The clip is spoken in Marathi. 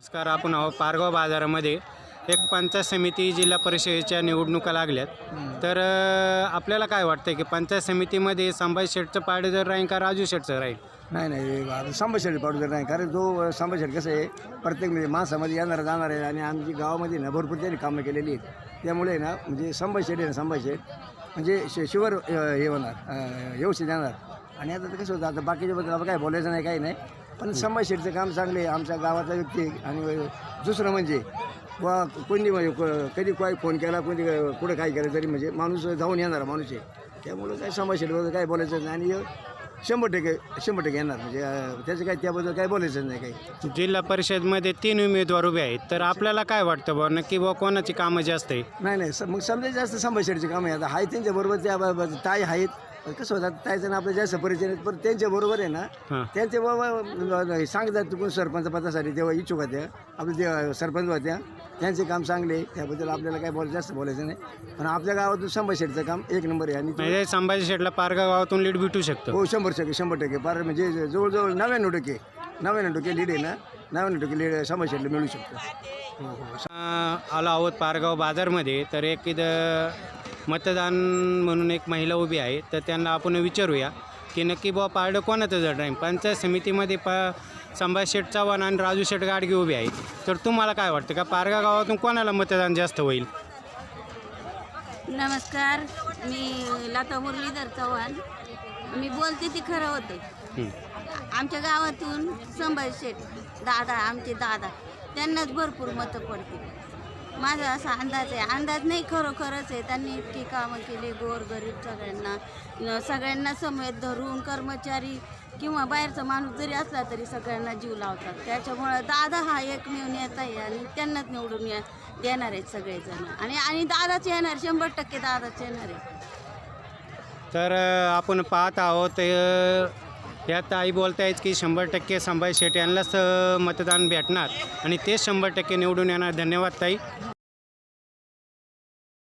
नमस्कार. आपण आहोत पारगाव बाजारामध्ये. एक पंचायत समिती जिल्हा परिषदेच्या निवडणुका लागल्यात. तर आपल्याला काय वाटतं की पंचायत समितीमध्ये संभाजी शेठचं पारडं जर राहील का राजू शेठचं राहील? नाही आता संभाजी शेठ पाडू नाही, कारण जो संभाजी शेठ कसं आहे प्रत्येक म्हणजे माणसामध्ये येणार जाणार आहे आणि आमची गावामध्ये ना भरपूर त्यांनी कामं केलेली आहेत. त्यामुळे ना म्हणजे संभाजी शेठ आहे ना, संभाजी शेठ म्हणजे शिवर हे होणार व्यवस्थित येणार. आणि आता कसं होतं, आता बाकीच्याबद्दल आपण काय बोलायचं नाही, काही नाही, पण संभाजी शेठचं काम चांगले आहे, आमच्या गावातला व्यक्ती आहे. आणि दुसरं म्हणजे वा कोणी म्हणजे कधी काय फोन केला, कोणी कुठं काय केलं तरी म्हणजे माणूस जाऊन येणार माणूस आहे. त्यामुळं काय संभाजी शेठबद्दल काय बोलायचं नाही. आणि 100% येणार म्हणजे त्याचं काय त्याबद्दल काय बोलायचं नाही काही. जिल्हा परिषदमध्ये 3 उमेदवार उभे आहेत. तर आपल्याला काय वाटतं बा नक्की बा कोणाची कामं जास्त आहे? नाही मग समजा जास्त संभाजी शेठचे काम आहे. आता आहे त्यांच्याबरोबर त्या ताई आहेत, पण कसं होतं ताईचं ना आपलं जास्त परिचय नाही, पण त्यांच्याबरोबर आहे ना त्यांचे बाबा सांगतात कोण सरपंच पदासाठी तेव्हा इच्छुक होत्या, आपले ते सरपंच होत्या, त्यांचे काम चांगले आहे. त्याबद्दल आपल्याला काय जास्त बोलायचं नाही. पण आपल्या गावातून संभाजी शेठचं काम एक नंबर आहे. आणि म्हणजे संभाजी शेठला पारगाव गावातून लीड भेटू शकतो? हो 100% पार म्हणजे जवळजवळ 99% लीड आहे ना, 99% लीड संभाजी शेठला मिळू शकतो. आलो आहोत पारगाव बाजारमध्ये. तर एक इथं मतदान म्हणून एक महिला उभी आहे. तर त्यांना आपण विचारूया की नक्की बुवा पारडं कोणाचं जड राहील. पंचायत समितीमध्ये संभाजी शेठ चव्हाण आणि राजू शेठ गाडगे उभे आहेत. तर तुम्हाला काय वाटतं का पारगाव गावातून कोणाला मतदान जास्त होईल? नमस्कार, मी लता मुरलीधर चव्हाण. मी बोलते ती खरं होते. आमच्या गावातून संभाजी शेठ दादा, आमचे दादा, त्यांनाच भरपूर मतं पडतील. माझा असा अंदाज आहे. अंदाज नाही, खरोखरच आहे. त्यांनी इतकी कामं केली गोरगरीब सगळ्यांना समेत धरून, कर्मचारी किंवा बाहेरचा माणूस जरी असला तरी सगळ्यांना जीव लावतात. त्याच्यामुळं दादा हा एकमेव नेता आहे आणि त्यांनाच निवडून देणार आहेत सगळेजण. आणि दादाच येणार, 100% दादाच येणार आहे. तर आपण पाहत आहोत यात आई बोलतायत की 100% संभाजी शेठ यांनाच मतदान भेटणार आणि तेच 100% निवडून येणार. धन्यवाद ताई.